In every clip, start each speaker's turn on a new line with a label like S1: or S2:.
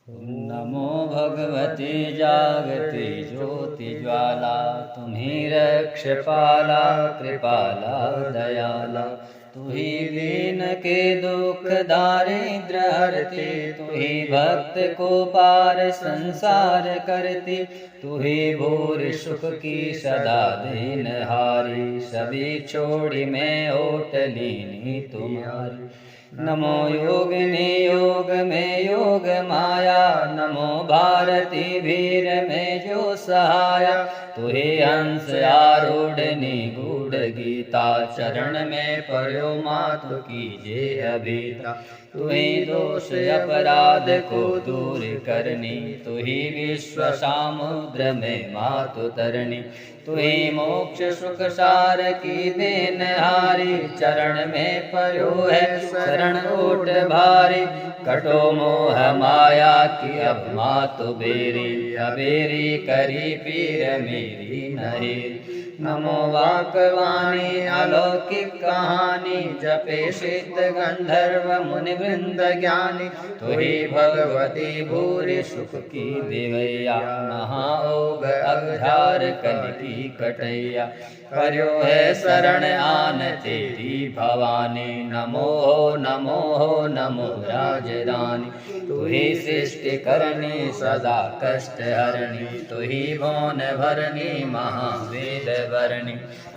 S1: नमो भगवते जागते ज्योति ज्वाला, तुम्ही रक्षपाला कृपाला दयाला। तुही दीन के दुख दारिद्र हरती, तुही भक्त को पार संसार करती। तुही भूर सुख की सदा दीन हारी, सभी छोड़ी मैं ओट लीनी तुम्हारी। नमो योगिनी योग में योग माया, नमो भारती वीर में जो सहाया। तुहे हंस आरूढ़नी गूढ़ गीता, चरण में पर्यो मातु कीजे अभीता। तुही दोष अपराध को दूर करनी, तुही विश्व समुद्र में मातु तरनी। तुही मोक्ष सुख सार की देन हारी, चरण में पर्यो है शरण ओट भारी। कटो मोह माया की अब मातु बेरी, अबेरी करी पीर मेरी नहीं। नमो वाकवाणी अलौकिक कहानी, जपे सिद्ध गंधर्व मुनि वृंद ज्ञानी। तुही भगवती भूरि सुख की देवैया, महाओग अघार कल की कटैया। पर्यो है शरण आन तेरी भवानी, नमो हो नमो हो नमो राजरानी। तुही सृष्टि करनी सदा कष्ट हरणी, तुही भुवन भरनी महावेद वरणी।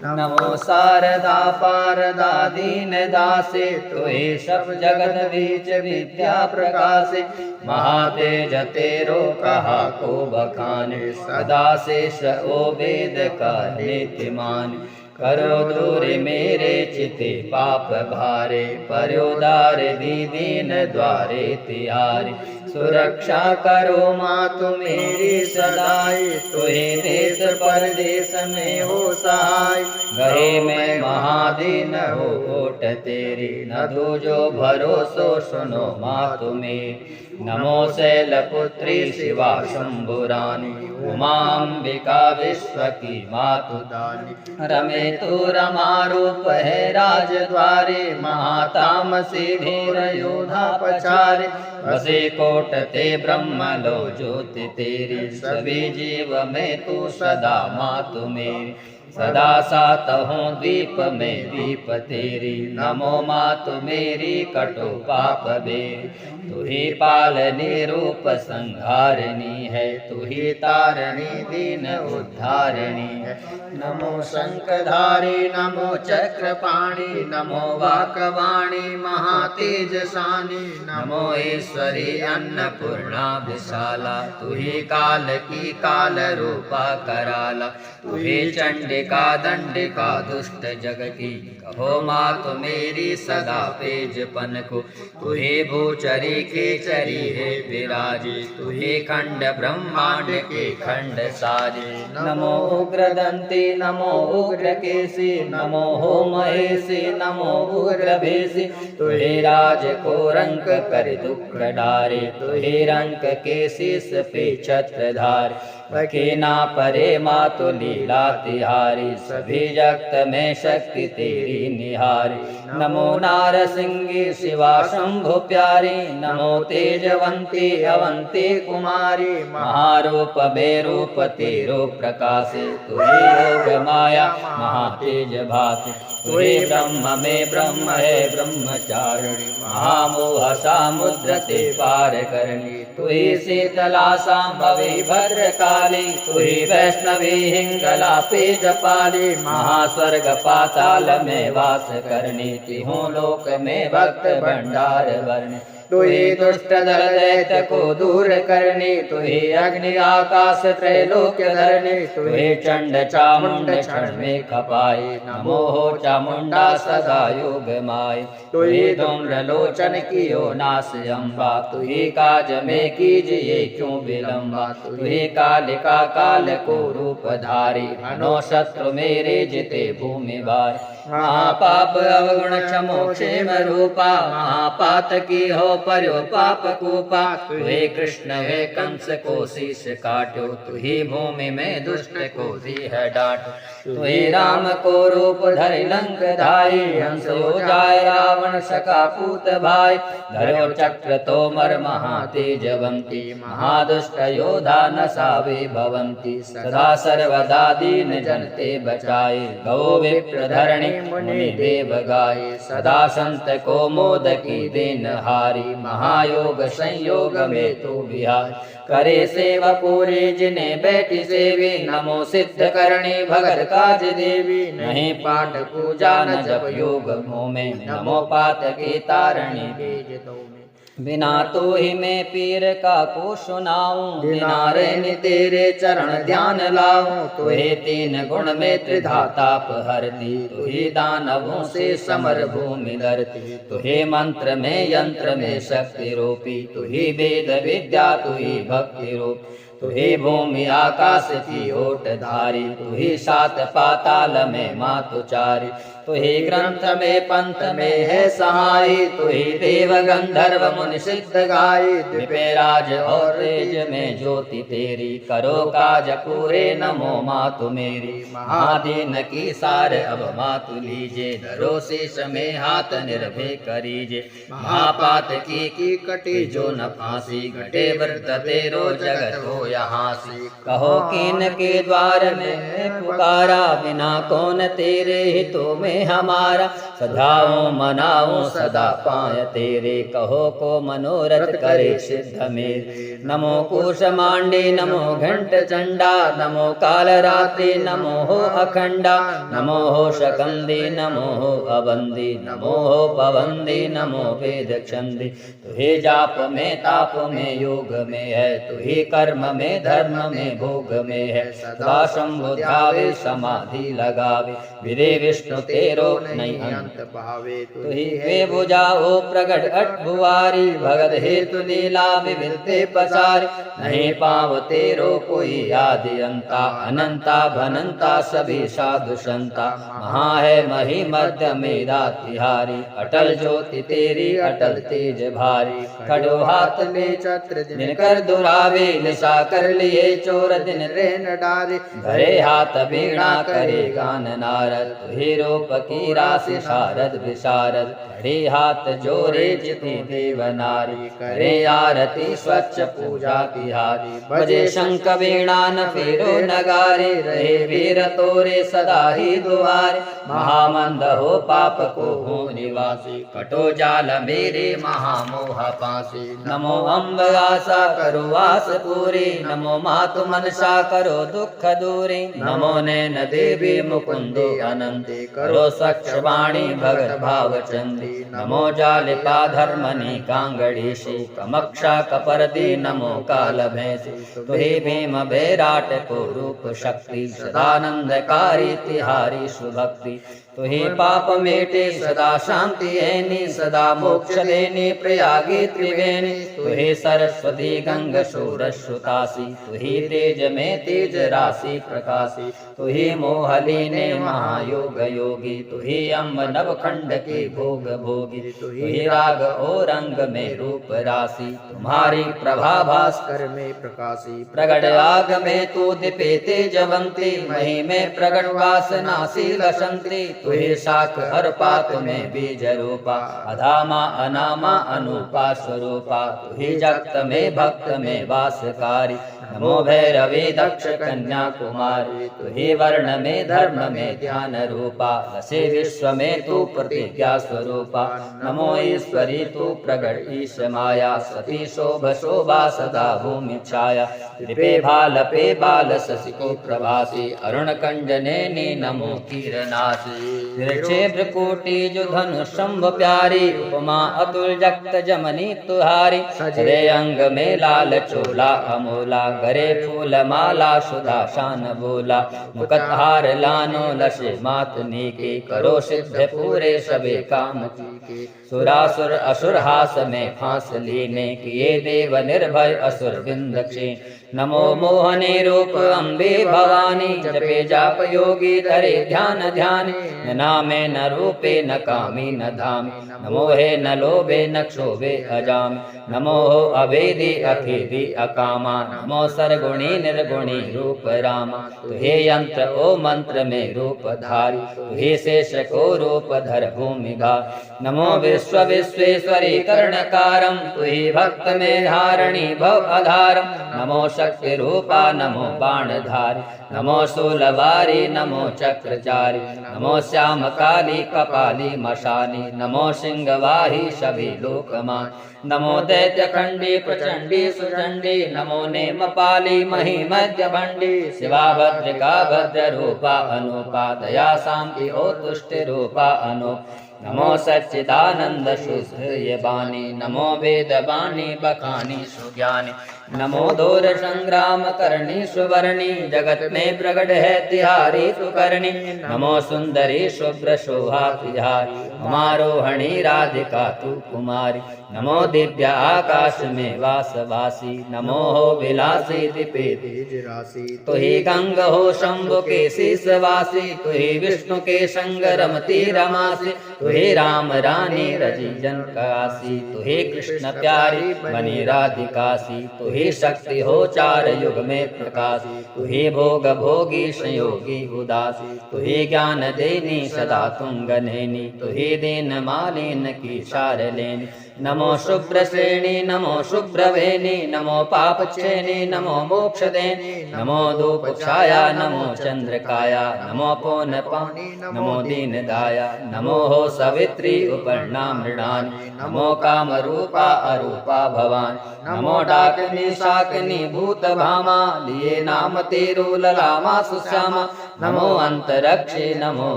S1: नमो शारदा पारदा दीन दासे, तुही सब जगत बीच विद्या प्रकाशे। महातेज तेरो कहा को बखाने, सदा शेष ओ वेद का नित्य माने। करो दूर मेरे चिते पाप भारे, पर्योदार दीन द्वारे तिहारे। सुरक्षा करो मातु मेरी सदाई, तुही देश परदेश में हो सहाय। गहे में महादीन हो ओट तेरी, न दूजो भरोसो सुनो मातु मेरी। नमो शैलपुत्री शिवा शंभुरानी, उमांबिका विश्व की मातु दानी। रमे तू रमारूप है राजद्वारे, महातामसी धीर योधा पछारे। बसे कोट ते ब्रह्म लो ज्योति तेरी, सभी जीव में तू सदा मातु मेरी। सदा सात हूँ दीप में दीप तेरी, नमो मातु मेरी कटो पाप बेरी। तुही पालनी रूप संहारणी है, तुही तारणी दीन उद्धारणी है। नमो शंखधारी नमो चक्रपाणी, नमो वाकवाणी महातेज सानी। नमो ईश्वरी अन्नपूर्णा विशाला, तुही काल की काल रूपा कराला। तुही चंडिका दंडिका दुष्ट जग की, कहो मातु मेरी सदा पेजपन को। तुही भूचरी के चरी है विराजी, तुही खंड ब्रह्मांड के खंड सारी। नमो उग्र दंती नमो उग्र केसी, नमो हो महेशी नमो उग्र भेसी। तुही राज को रंक कर दुख डारे, तुही रंक के शीस पे छत्र धारे। रखे ना परे मातु लीला तिहारी, सभी जगत में शक्ति तेरी निहारी। नमो नारसिंगी शिवा शंभु प्यारी, नमो तेजवंती अवंती कुमारी। महारूप बेरूप तेरो प्रकाशे, तुही योग माया महातेज भाति। तुही ब्रह्म में ब्रह्म है ब्रह्मचारिणी, महामोह समुद्र ते पार करनी। तुही शीतला सांभवी भद्रकाली, तुही वैष्णवी हिंगला पेजपाली। महास्वर्ग पाताल में वास करनी, तिहु लोक में भक्त भंडार भरनी। तुही दुष्ट दल दैत्य को दूर करनी, तुही अग्नि आकाश त्रैलोक्य धरनी। तुही चंड चामुंड क्षण में खपाई, नमो हो चामुंडा सदा योग माई। तुही धूम्र लोचन कियो नाश अम्बा, तुही काज में कीजिए क्यों विलंबा। तुही कालिका काल को रूप धारी, हनो शत्रु मेरे जिते भूमि भारी। महापाप अवगुण क्षमो क्षेम रूपा, महापात की हो पर्यो पाप कूपा। तू ही कृष्ण वे कंस को शीश काट्यो, तू ही भूमि में दुष्ट को दी है डांट। तू ही राम को रूप धरि लंक धाई, हंस हो जाए रावण सका पूत भाई। धर्यो चक्र तोमर महातेजवंती, महादुष्ट योधा न सावे भवंती। सदा सर्वदा दीन जनते बचाए, गौ विप्र धरणी मुनि देव गाये। सदा संत को मोद की देन हारी, महायोग संयोग में तू बिहार। करे सेवा पूरी जिन्हें बैठी सेवी, नमो सिद्ध करणी भगत काज देवी। नहीं पाठ पूजा न जप योग मोह में, नमो पात की तारणी बीज दो में। बिना तो ही मैं पीर का को सुनाऊं, बिना रे तेरे चरण ध्यान लाऊं। तू ही तीन गुण में त्रिधा ताप हरती, तू ही दानवों से समर भूमि धरती। तू ही मंत्र में यंत्र में शक्ति रूपी, तू ही वेद विद्या तू ही भक्ति रूप। तू ही भूमि आकाश की ओट धारी, तू ही सात पाताल में मातुचारी। तू ही ग्रंथ में पंथ में है सहाय, तू ही देव गंधर्व मुनि सिद्ध गाय। द्विपे राज और तेज में ज्योति तेरी, करो काज पूरे नमो मातु मेरी। महादीन की सार अब मातु लीजे, धरो शीश में हाथ निर्भय करीजे। महापात की कटी जो न फांसी, घटे व्रत तेरो जगत हो यहाँ से। कहो किन के द्वार में पुकारा, बिना कौन तेरे हितों में हमारा। सधाओ मनाओ सदा पाय तेरे, कहो को मनोरथ करे सिद्ध मेरे। नमो कुश मांडी नमो घंट चंडा, नमो काल रात्रि नमो हो अखंडा। नमो हो शकंदी नमो हो अबंदी, नमो हो पवंदी नमो वेद छंदी। तू ही जाप में ताप में योग में है, तू ही कर्म में धर्म में भोग में है। सदा शंभु ध्यावे समाधि लगावे, विदे विष्णु तेरो नहीं अंत पावे। तू ही वे बुझाओ प्रगट अठभुआरी, भगत हेतु लीला विविधते पसारी। नहीं पाव तेरो कोई आदि अंता, अनंता भनंता सभी साधु संता। महा है मही मध्य मेरा तिहारी, अटल ज्योति तेरी अटल तेज भारी। खड़ो हाथ में छत्र जिनकर दुरावे, निशा कर लिए चोर दिन रहन डारे। घरे हाथ बीणा करे गान नारद, तू ही रूप की राशि शारद विशारद। खड़े हाथ जोरे जितु देव नारी, करे आरती स्वच्छ पूजा तिहारी। बजे शंख वीणा न फेरो नगारे, रहे वीर तोरे सदा ही दुआरे। महामंद हो पाप को हो निवासी, कटो जाल मेरे महामोह पासी। नमो अम्ब आशा करो आस पूरी, नमो मातु मनसा करो दुख दूरी। नमो नैन देवी मुकुंदी अनंती, करो स्वच्छ वाणी भगत भाव चंदी। नमो जालिपा धर्मनी कांगड़ीशी, कमक्षा कपरदी नमो काल भैंसी। तू ही भीम बैराट को रूप शक्ति, सदानंदकारी तिहारी सुभक्ति। तू ही पाप मेटे सदा शांति हैनी, सदा मोक्ष देनी प्रयागी त्रिवेणी। तू ही सरस्वती गंग शूरश्रुतासी, तू ही तेज में तेज राशि प्रकाशी। तू ही मोहलीने महायोग योगी, तू ही अम्ब नवखंड के भोग भोगी। तू ही राग और रंग में रूप राशि, तुम्हारी प्रभा भास्कर में प्रकाशी। प्रगट आग में तू दीपे तेजवंती, मही में प्रगट वासनाशील संत्री। तू ही शाख हर पात में बीज रूपा, अधामा अनामा अनुपा स्वरूपा। तू ही जगत में भक्त में वासकारी, नमो भैरवी दक्ष कन्या कुमारी। तू ही वर्ण में धर्म में ध्यान रूपा, रसे विश्व में तू प्रतिज्ञा स्वरूपा। नमो ईश्वरी तू प्रगट ईश माया, सती शोभ शोभा सदा भूमि छाया। कृपे भाल पे बाल शशि को प्रभासी, अरुण कंजने नमो कीरनाशी। क्षेत्र कोटि जो धनु शंभ प्यारी, उपमा अतुल जगत जमनी तुहारी। सजरे अंग में लाल चोला अमोला, करे फूल माला सुधा शान बोला मुकत हार लानो लशे मातनी के करो सिद्ध पूरे सबे काम की सुरासुर असुर हास में फांस लीने किए देव निर्भय असुर बिंदक्षे नमो मोहने रूप अम्बे भवानी जपे जाप योगी धरे ध्यान ध्यान न नामे न रूपे न कामी न धामी नमो हे न लोभे न क्षोभे अजामि नमो अभेदी अखेदी अकामा नमो सरगुणी निर्गुणी रूप रामा तुहे यंत्र ओ मंत्र में रूप धारी तुहे शेष को रूप धर भूमि भार नमो विश्व विश्वेश्वरी कर्णकारम तुहे भक्त में धारणी भव अधारम नमो शक्ति रूपा नमो बाणधारी नमो शूलवारी नमो चक्रचारी नमो श्याम काली कपाली मशानी नमो सिंहवाही सभी लोकमान नमो दैत्य खंडी प्रचंडी सुचंडी नमो नेमपाली मही मध्य भंडी शिवा भद्रिका भद्र रूपा अनुपा दया शांति ओ तुष्ट रूपा अनुप नमो सच्चिदानंद शुद्ध ये बानी नमो वेद बानी बखानी सुज्ञानी नमो दौर संग्राम करणी सुवर्णी जगत में प्रगट है तिहारी सुकर्णी नमो सुंदरी शुभ्र शोभा तिहारी हमारोहणी राधिका तू कुमारी नमो दिव्य आकाश में वासवासी नमो हो विलासी दिपे तेज राशि तुही गंग हो शंभु के शीर्षवासी तुही विष्णु के संग रमती रमासी तुहे राम रानी रजी जन काशी तुहे कृष्ण प्यारी बनी राधिकासी तुहे शक्ति हो चार युग में प्रकाश तुहे भोग भोगी संयोगी उदासी तुहे ज्ञान देनी सदा तुंग नैनी तुहे दीन मालिन की सार लेनी नमो शुभ्र श्रेणी नमो शुभ्र वेणी नमो पाप छेनी नमो मोक्ष देनी नमो धूप छाया नमो चंद्र काया नमो पौन पानी नमो दीन दाया नमो हो सवित्री उपर्णा मृणानी नमो काम रूपा अरूपा भवानी नमो डाकिनी शाकिनी भूत भामा लिए नाम तेरु ललामा सुश्यामा नमो अंतरक्षे नमो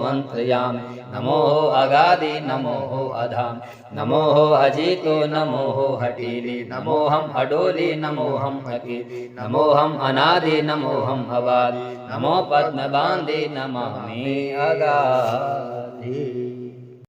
S1: अंतर्यामी नमो हो अगाधि नमो हो अधाम नमो हो अजीतो नमो हो हटीली नमो हम अडोली नमो हम हकीली नमो हम अनादि नमो हम अवादि नमो पद्म बांधे नमामि अगाधि।